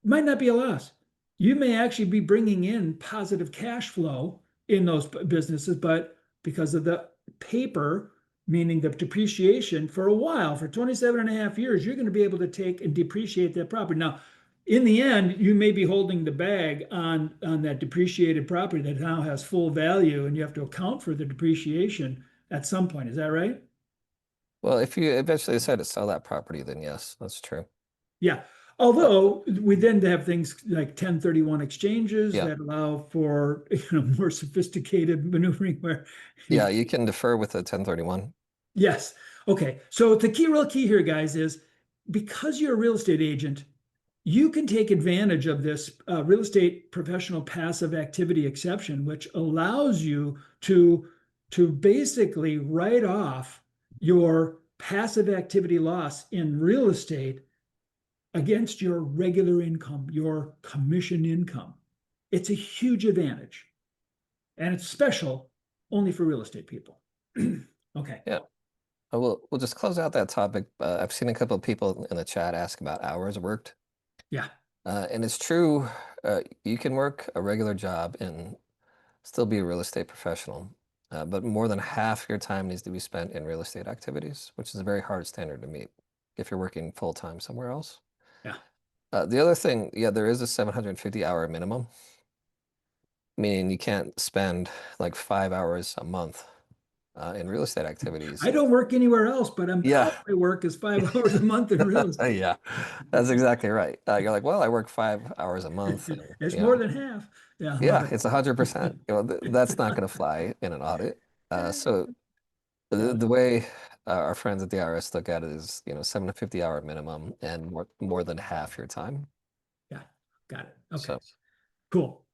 A: might not be a loss. You may actually be bringing in positive cash flow in those businesses, but because of the paper, meaning the depreciation, for a while, for 27 and a half years, you're going to be able to take and depreciate that property. Now, in the end, you may be holding the bag on that depreciated property that now has full value, and you have to account for the depreciation at some point. Is that right?
B: Well, if you eventually decide to sell that property, then yes, that's true.
A: Yeah.
B: Uh,
A: Although we then have things like 1031 exchanges
B: yeah.
A: that allow for more sophisticated maneuvering where
B: Yeah, you can defer with a 1031.
A: yes. Okay. So the real key here, guys, is because you're a real estate agent, you can take advantage of this real estate professional passive activity exception, which allows you to basically write off your passive activity loss in real estate against your regular income, your commission income. It's a huge advantage, and it's special only for real estate people. Okay.
B: Yeah. We'll just close out that topic. I've seen a couple of people in the chat ask about hours worked.
A: Yeah.
B: And it's true, you can work a regular job and still be a real estate professional. But more than half your time needs to be spent in real estate activities, which is a very hard standard to meet if you're working full time somewhere else.
A: Yeah.
B: The other thing, yeah, there is a 750-hour minimum, meaning you can't spend like 5 hours a month in real estate activities.
A: I don't work anywhere else, but I'm
B: Yeah.
A: proud my work is 5 hours a month in real estate.
B: Yeah, that's exactly right. You're like, well, I work 5 hours a month, and
A: It's more than half. Yeah, love
B: yeah,
A: it.
B: it's 100%. That's not going to fly in an audit. So
A: Yeah,
B: the way our friends at the IRS look at it is, 750-hour minimum and more than half your time.
A: yeah, got it. Okay,
B: So,
A: cool.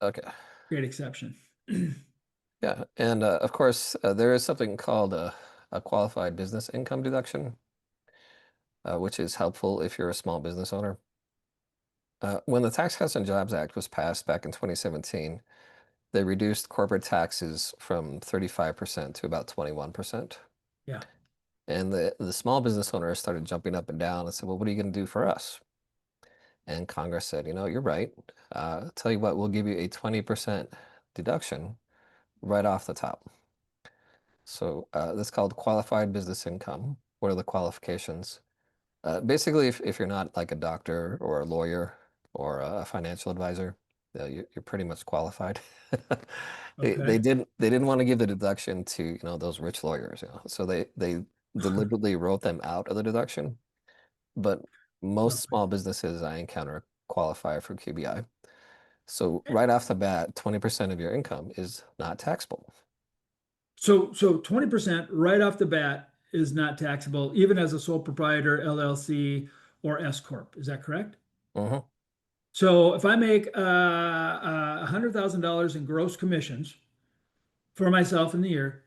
B: okay.
A: Great exception.
B: Yeah. And of course, there is something called a qualified business income deduction, which is helpful if you're a small business owner. When the Tax Cuts and Jobs Act was passed back in 2017, they reduced corporate taxes from 35% to about 21%.
A: Yeah,
B: And the small business owners started jumping up and down and said, well, what are you going to do for us? And Congress said, you're right. Tell you what, we'll give you a 20% deduction right off the top. So that's called qualified business income. What are the qualifications? Basically, if you're not like a doctor or a lawyer or a financial advisor, you're pretty much qualified.
A: Okay.
B: They didn't want to give the deduction to, those rich lawyers, so they deliberately wrote them out of the deduction. But most
A: Okay.
B: small businesses I encounter qualify for QBI. So right off the bat, 20% of your income is not taxable.
A: So 20% right off the bat is not taxable, even as a sole proprietor, LLC, or S Corp. Is that correct?
B: Hmm.
A: So if I make $100,000 in gross commissions for myself in the year,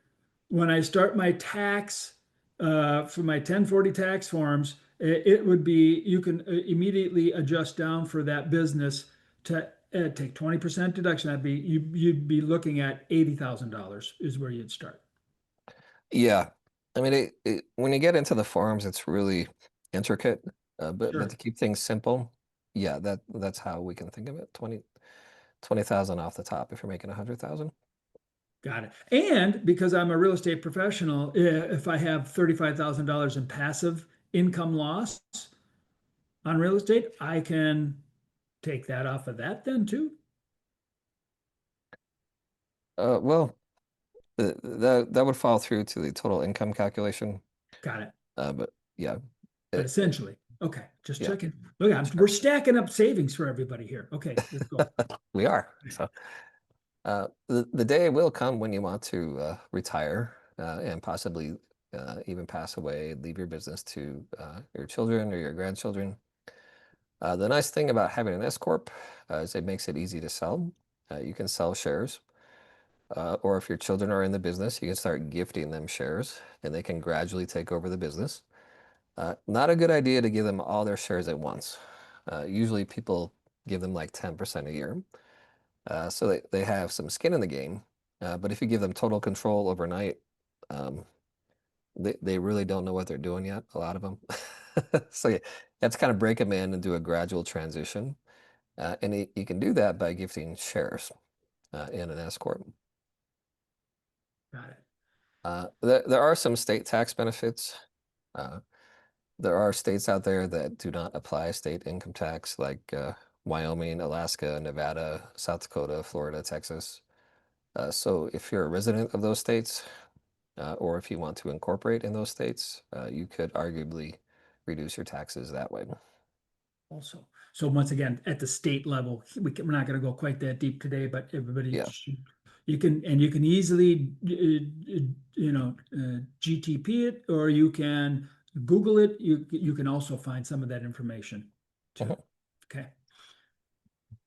A: when I start my tax for my 1040 tax forms, it would be you can immediately adjust down for that business to take 20% deduction. That'd be you'd be looking at $80,000 is where you'd start.
B: Yeah. I mean, when you get into the forms, it's really intricate. But to
A: Sure.
B: keep things simple, yeah, that's how we can think of it. 20,000 off the top if you're making 100,000.
A: Got it. And because I'm a real estate professional, if I have $35,000 in passive income loss on real estate, I can take that off of that then too.
B: Well, that would fall through to the total income calculation.
A: Got it.
B: But yeah,
A: But
B: it,
A: essentially, okay, just
B: yeah,
A: checking. Look, we're
B: sure.
A: stacking up savings for everybody here. Okay, let's go.
B: We are. So the day will come when you want to retire and possibly even pass away, leave your business to your children or your grandchildren. The nice thing about having an S Corp is it makes it easy to sell. You can sell shares, or if your children are in the business, you can start gifting them shares and they can gradually take over the business. Not a good idea to give them all their shares at once. Usually people give them like 10% a year. So they have some skin in the game. But if you give them total control overnight, um, they really don't know what they're doing yet, a lot of them. So you have to kind of break them in and do a gradual transition. And you can do that by gifting shares in an S Corp.
A: Got it.
B: There are some state tax benefits. Uh, there are states out there that do not apply state income tax, like Wyoming, Alaska, Nevada, South Dakota, Florida, Texas. So if you're a resident of those states, or if you want to incorporate in those states, you could arguably reduce your taxes that way.
A: Also, so once again, at the state level, we're not going to go quite that deep today, but everybody
B: Yeah.
A: you can and you can easily GTP it, or you can Google it. You can also find some of that information too.
B: Mhm.
A: Okay.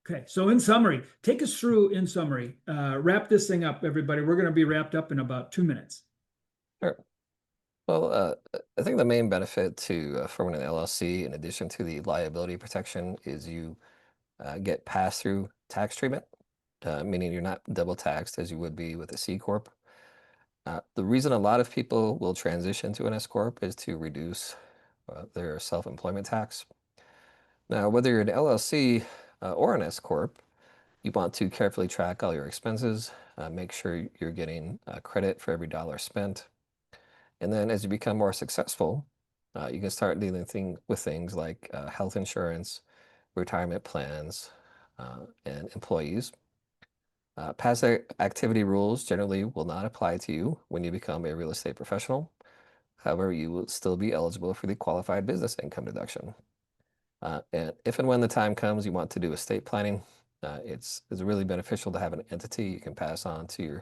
A: Okay. So in summary, take us through in summary. Wrap this thing up, everybody. We're going to be wrapped up in about 2 minutes.
B: Sure. Well, I think the main benefit to forming an LLC, in addition to the liability protection, is you get pass-through tax treatment, meaning you're not double taxed as you would be with a C Corp. The reason a lot of people will transition to an S Corp is to reduce their self-employment tax. Now, whether you're an LLC or an S Corp, you want to carefully track all your expenses, make sure you're getting credit for every dollar spent. And then as you become more successful, you can start dealing with things like health insurance, retirement plans, and employees. Past activity rules generally will not apply to you when you become a real estate professional. However, you will still be eligible for the qualified business income deduction. And if and when the time comes you want to do estate planning, it's really beneficial to have an entity you can pass on to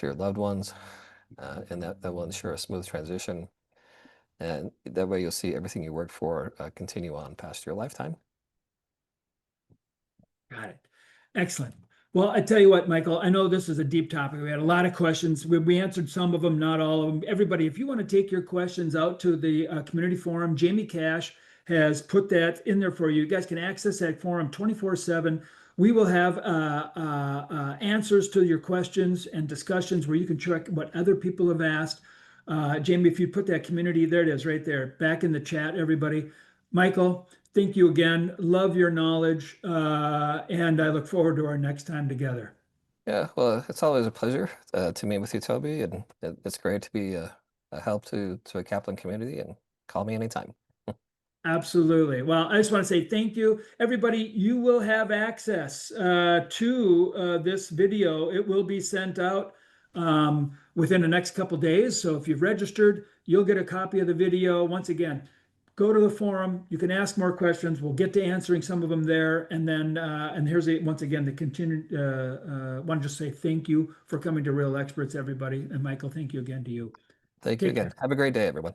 B: your loved ones, and that will ensure a smooth transition. And that way you'll see everything you worked for continue on past your lifetime.
A: Got it. Excellent. Well, I tell you what, Michael, I know this is a deep topic. We had a lot of questions. We answered some of them, not all of them. Everybody, if you want to take your questions out to the community forum, Jamie Cash has put that in there for you. You guys can access that forum 24/7. We will have answers to your questions and discussions where you can check what other people have asked. Jamie, if you put that community, there it is right there, back in the chat, everybody. Michael, thank you again. Love your knowledge, and I look forward to our next time together.
B: Yeah, well, it's always a pleasure to meet with you, Toby, and it's great to be a help to a Kaplan community, and call me anytime.
A: Absolutely. Well, I just want to say thank you. Everybody, you will have access to this video. It will be sent out within the next couple days. So if you've registered, you'll get a copy of the video. Once again, go to the forum. You can ask more questions. We'll get to answering some of them there. And then, and here's once again, the continued, want to just say thank you for coming to Real Experts, everybody. And Michael, thank you again to you.
B: Thank you
A: Take
B: again.
A: care.
B: Have a great day, everyone.